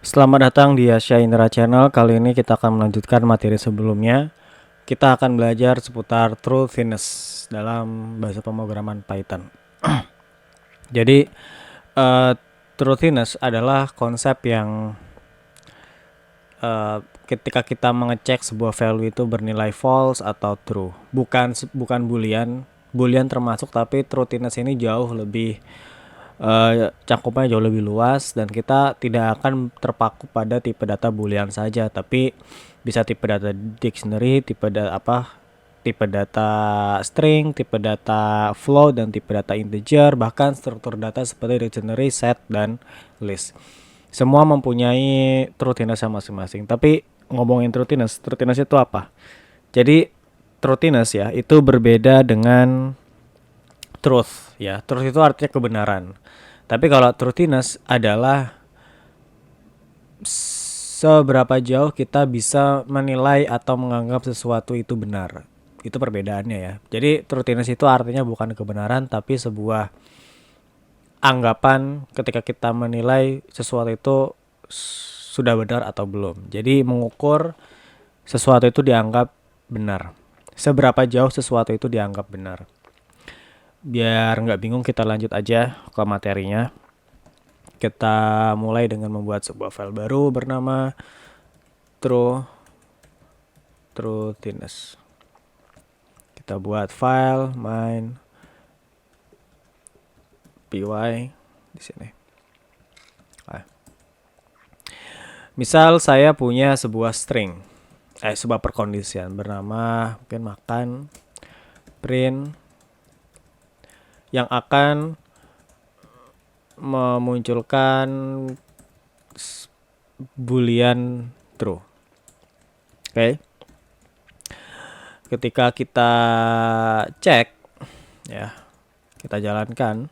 Selamat datang di Asia Indra Channel. Kali ini kita akan melanjutkan materi sebelumnya. Kita akan belajar seputar truthiness dalam bahasa pemrograman Python. Jadi, uh, truthiness adalah konsep yang ketika kita mengecek sebuah value itu bernilai false atau true. Bukan boolean. Boolean termasuk, tapi truthiness ini jauh lebih cakupannya jauh lebih luas dan kita tidak akan terpaku pada tipe data boolean saja, tapi bisa tipe data dictionary, tipe data string, tipe data float, dan tipe data integer, bahkan struktur data seperti dictionary, set, dan list. Semua mempunyai truthiness masing-masing. Tapi ngomongin truthiness itu apa? Jadi truthiness ya itu berbeda dengan truth ya. Truth itu artinya kebenaran. Tapi kalau truthiness adalah seberapa jauh kita bisa menilai atau menganggap sesuatu itu benar. Itu perbedaannya ya. Jadi truthiness itu artinya bukan kebenaran tapi sebuah anggapan ketika kita menilai sesuatu itu sudah benar atau belum. Jadi mengukur sesuatu itu dianggap benar. Seberapa jauh sesuatu itu dianggap benar. Biar nggak bingung, kita lanjut aja ke materinya. Kita mulai dengan membuat sebuah file baru bernama truthiness. Kita buat file main py di sini. Misal saya punya sebuah string, sebuah perkondisian bernama mungkin makan print yang akan memunculkan boolean true. Oke. Ketika kita cek ya, kita jalankan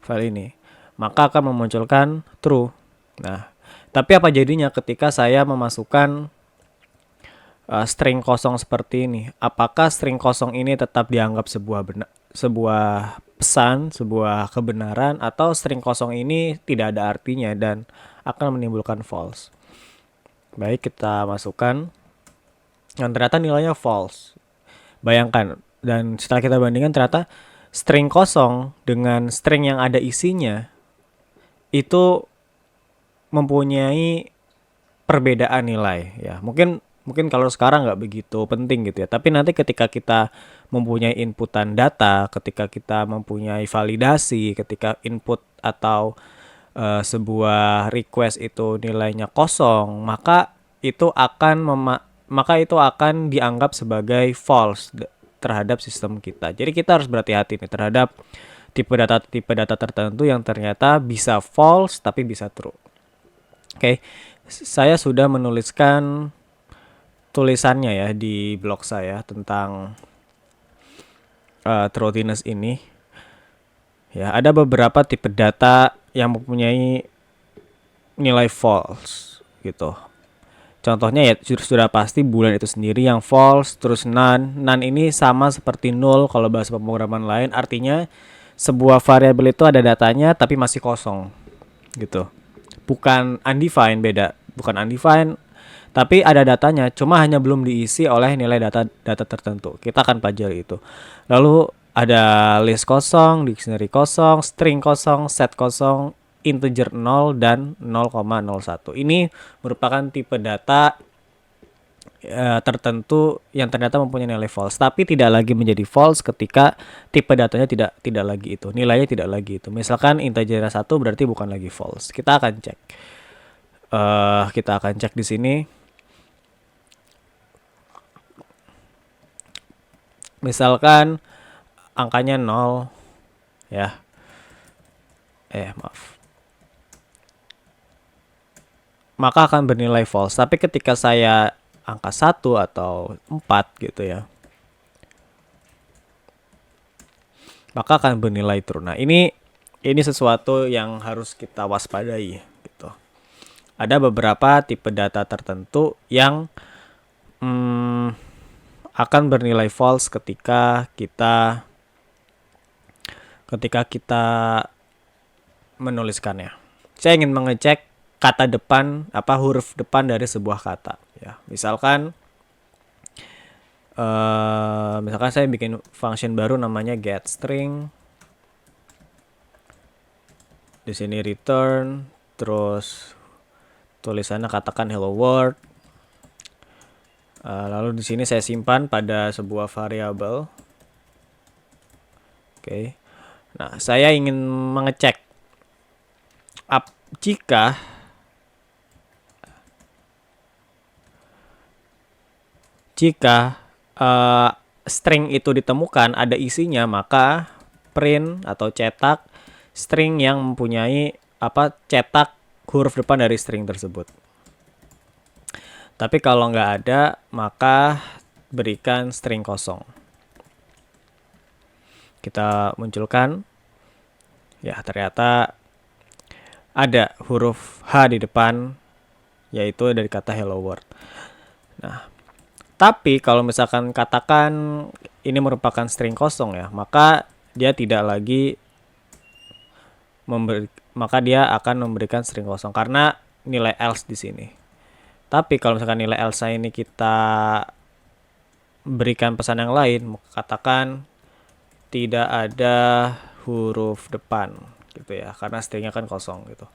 file ini, maka akan memunculkan true. Nah, tapi apa jadinya ketika saya memasukkan string kosong seperti ini? Apakah string kosong ini tetap dianggap sebuah pesan, sebuah kebenaran, atau string kosong ini tidak ada artinya dan akan menimbulkan false? Baik, kita masukkan dan ternyata nilainya false. Bayangkan, dan setelah kita bandingkan ternyata string kosong dengan string yang ada isinya itu mempunyai perbedaan nilai ya. Mungkin kalau sekarang nggak begitu penting gitu ya, tapi nanti ketika kita mempunyai inputan data, ketika kita mempunyai validasi, ketika input atau sebuah request itu nilainya kosong, maka itu akan dianggap sebagai false terhadap sistem kita. Jadi kita harus berhati-hati nih terhadap tipe data tertentu yang ternyata bisa false tapi bisa true. Oke, saya sudah menuliskan tulisannya ya di blog saya tentang truthiness ini. Ya, ada beberapa tipe data yang mempunyai nilai false gitu. Contohnya ya sudah pasti bulan itu sendiri yang false, terus none. None ini sama seperti null kalau bahasa pemrograman lain, artinya sebuah variabel itu ada datanya tapi masih kosong gitu. Bukan undefined, beda. Bukan undefined, tapi ada datanya, cuma hanya belum diisi oleh nilai data tertentu. Kita akan pelajari itu. Lalu ada list kosong, dictionary kosong, string kosong, set kosong, integer 0 dan 0,01. Ini merupakan tipe data tertentu yang ternyata mempunyai nilai false, tapi tidak lagi menjadi false ketika tipe datanya tidak lagi itu, nilainya tidak lagi itu. Misalkan integer 1 berarti bukan lagi false. Kita akan cek. Kita akan cek di sini. Misalkan angkanya 0 ya. Maaf. Maka akan bernilai false. Tapi ketika saya angka 1 atau 4 gitu ya, maka akan bernilai true. Nah, ini sesuatu yang harus kita waspadai gitu. Ada beberapa tipe data tertentu yang akan bernilai false ketika kita menuliskannya. Saya ingin mengecek kata depan, huruf depan dari sebuah kata ya. Misalkan saya bikin function baru namanya getString. Di sini return, terus tulisannya katakan hello world. Lalu di sini saya simpan pada sebuah variabel. Oke. Nah, saya ingin mengecek jika string itu ditemukan ada isinya, maka print atau cetak string yang mempunyai cetak huruf depan dari string tersebut. Tapi kalau nggak ada, maka berikan string kosong. Kita munculkan, ya ternyata ada huruf H di depan, yaitu dari kata hello world. Nah, tapi kalau misalkan katakan ini merupakan string kosong ya, maka dia tidak lagi maka dia akan memberikan string kosong karena nilai else di sini. Tapi kalau misalkan nilai else ini kita berikan pesan yang lain, katakan tidak ada huruf depan gitu ya, karena stringnya kan kosong gitu.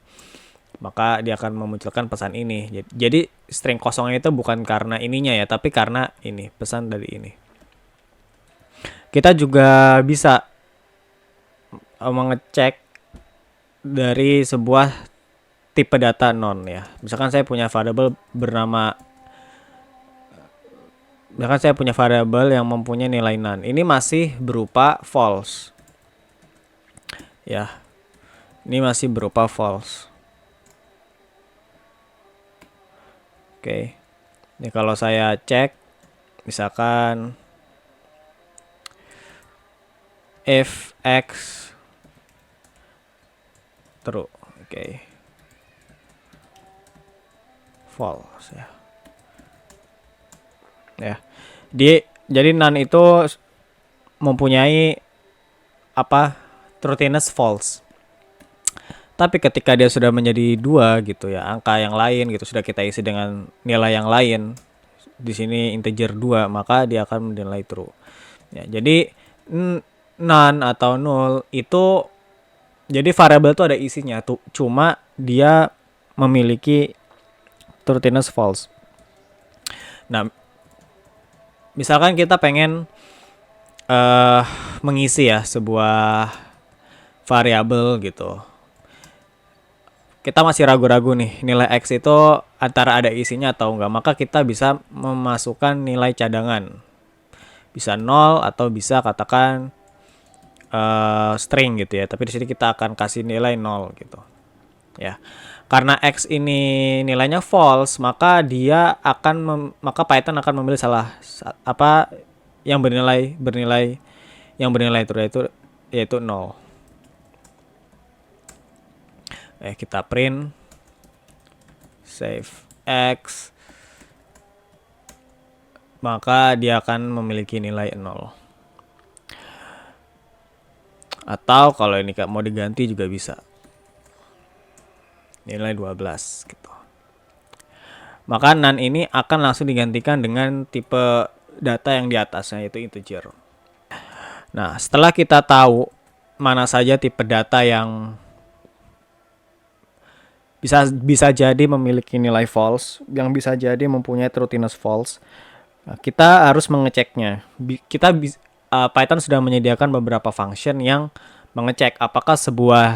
Maka dia akan memunculkan pesan ini. Jadi string kosongnya itu bukan karena ininya ya, tapi karena ini, pesan dari ini. Kita juga bisa mengecek dari sebuah tipe data non ya. Misalkan saya punya variabel yang mempunyai nilai none. Ini masih berupa false. Ya. Ini masih berupa false. Oke. Ini kalau saya cek misalkan if x true. Oke. False ya. Ya. Jadi none itu mempunyai truthiness false. Tapi ketika dia sudah menjadi 2 gitu ya, angka yang lain gitu sudah kita isi dengan nilai yang lain. Di sini integer 2, maka dia akan menilai true. Ya, jadi none atau null itu jadi variabel itu ada isinya tuh, cuma dia memiliki truthiness false. Nah, misalkan kita pengen mengisi ya sebuah variabel gitu. Kita masih ragu-ragu nih nilai x itu antara ada isinya atau enggak, maka kita bisa memasukkan nilai cadangan. Bisa 0 atau bisa katakan string gitu ya. Tapi di sini kita akan kasih nilai 0 gitu. Ya. Karena x ini nilainya false, maka maka Python akan memilih yang bernilai true yaitu 0. Kita print save x, maka dia akan memiliki nilai 0. Atau kalau ini mau diganti juga bisa. Nilai 12 gitu. Maka none ini akan langsung digantikan dengan tipe data yang di atasnya, yaitu integer. Nah, setelah kita tahu mana saja tipe data yang bisa jadi memiliki nilai false, yang bisa jadi mempunyai truthiness false, kita harus mengeceknya. Python sudah menyediakan beberapa function yang mengecek apakah sebuah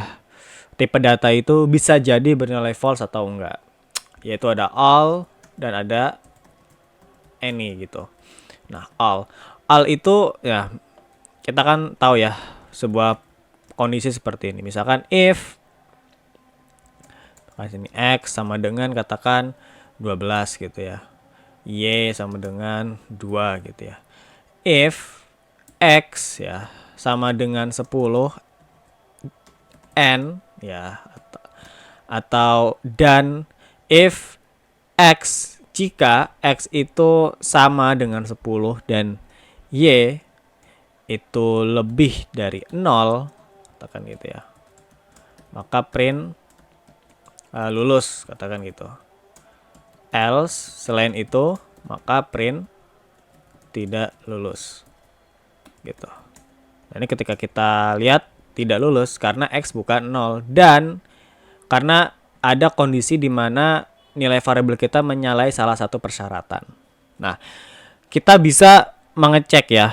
tipe data itu bisa jadi bernilai false atau enggak. Yaitu ada all dan ada any gitu. Nah, all itu ya kita kan tahu ya sebuah kondisi seperti ini. Misalkan if sini x sama dengan katakan 12 gitu ya. Y sama dengan 2 gitu ya. If x ya sama dengan 10 n ya, atau dan if x jika x itu sama dengan 10 dan y itu lebih dari 0, katakan gitu ya, maka print lulus, katakan gitu. Else selain itu maka print tidak lulus gitu. Nah, ini ketika kita lihat tidak lulus karena X bukan 0 dan karena ada kondisi di mana nilai variabel kita menyalahi salah satu persyaratan. Nah, kita bisa mengecek ya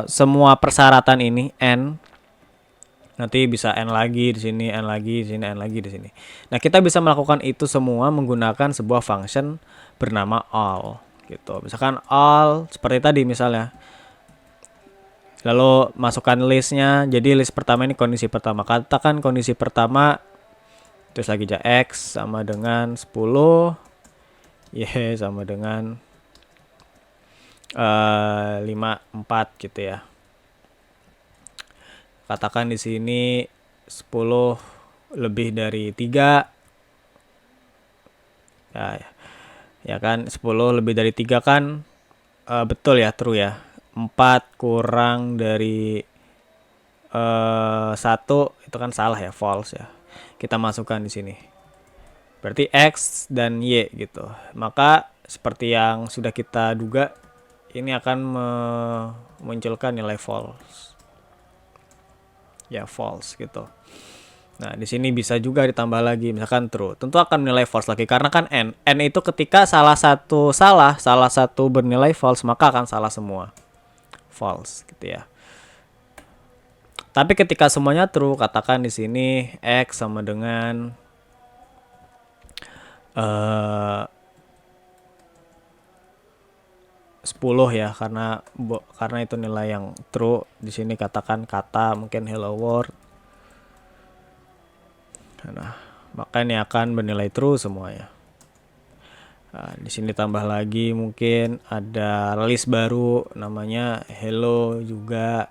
semua persyaratan ini n, nanti bisa n lagi di sini, n lagi di sini, n lagi di sini. Nah, kita bisa melakukan itu semua menggunakan sebuah function bernama all gitu. Misalkan all seperti tadi misalnya. Lalu masukkan listnya. Jadi list pertama ini kondisi pertama. Katakan kondisi pertama terus lagi aja X sama dengan 10, Y sama dengan 54 gitu ya. Katakan di sini 10 lebih dari 3. Ya kan 10 lebih dari 3 kan betul ya, true ya. 4 kurang dari 1 itu kan salah ya, false ya. Kita masukkan di sini. Berarti X dan Y gitu. Maka seperti yang sudah kita duga, ini akan memunculkan nilai false. Ya, false gitu. Nah, di sini bisa juga ditambah lagi misalkan true. Tentu akan nilai false lagi karena kan n. N itu ketika salah satu bernilai false, maka akan salah semua. False gitu ya. Tapi ketika semuanya true, katakan di sini X sama dengan 10 ya, karena itu nilai yang true. Di sini katakan kata mungkin hello world. Nah, maka ini akan bernilai true semuanya. Nah, di sini tambah lagi mungkin ada list baru namanya hello juga,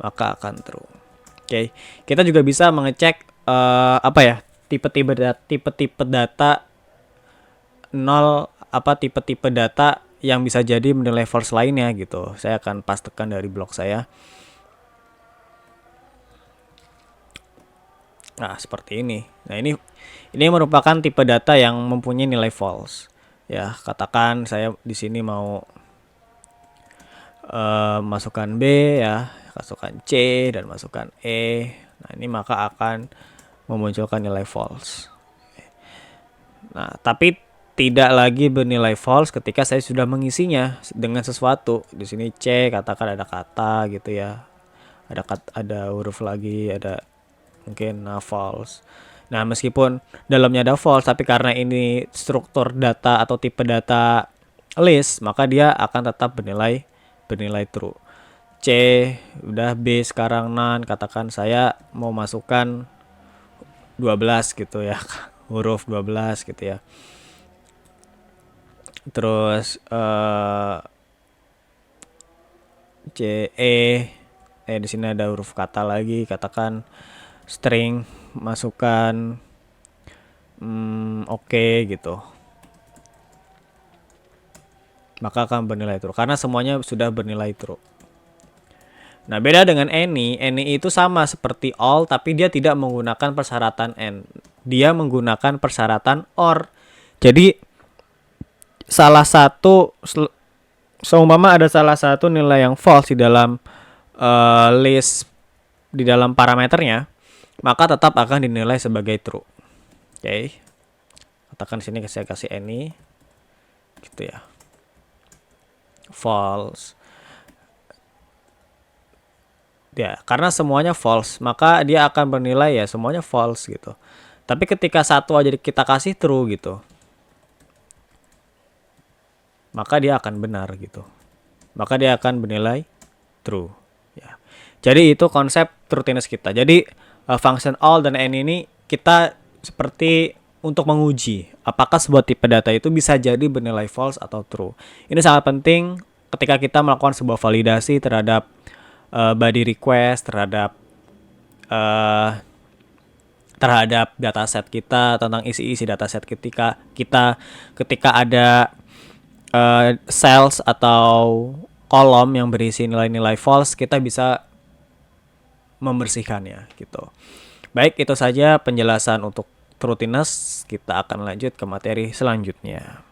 maka akan true. Oke, kita juga bisa mengecek tipe-tipe data 0, tipe-tipe data yang bisa jadi menilai false lainnya gitu. Saya akan pastekan dari blog saya. Nah, seperti ini. Nah, ini merupakan tipe data yang mempunyai nilai false. Ya, katakan saya di sini mau masukkan B ya, masukkan C dan masukkan E. Nah, ini maka akan memunculkan nilai false. Nah, tapi tidak lagi bernilai false ketika saya sudah mengisinya dengan sesuatu. Di sini C, katakan ada kata gitu ya. Ada huruf lagi, ada mungkin false. Nah, meskipun dalamnya ada false, tapi karena ini struktur data atau tipe data list, maka dia akan tetap bernilai true. C, udah B sekarang none, katakan saya mau masukkan 12 gitu ya. Huruf 12 gitu ya. Terus C, di sini ada huruf kata lagi, katakan string, masukkan oke gitu. Maka akan bernilai true karena semuanya sudah bernilai true. Nah, beda dengan any itu sama seperti all tapi dia tidak menggunakan persyaratan and. Dia menggunakan persyaratan or. Jadi seumpama ada salah satu nilai yang false di dalam list, di dalam parameternya, maka tetap akan dinilai sebagai true. Oke. Katakan sini saya kasih any gitu ya. False. Ya, karena semuanya false, maka dia akan bernilai ya semuanya false gitu. Tapi ketika satu aja kita kasih true gitu, maka dia akan benar gitu. Maka dia akan bernilai true ya. Jadi itu konsep truthiness kita. Jadi function all dan any ini kita seperti untuk menguji apakah sebuah tipe data itu bisa jadi bernilai false atau true. Ini sangat penting ketika kita melakukan sebuah validasi terhadap body request, terhadap dataset kita, tentang isi dataset ketika ada cells atau kolom yang berisi nilai-nilai false, kita bisa membersihkannya gitu. Baik, itu saja penjelasan untuk truthiness. Kita akan lanjut ke materi selanjutnya.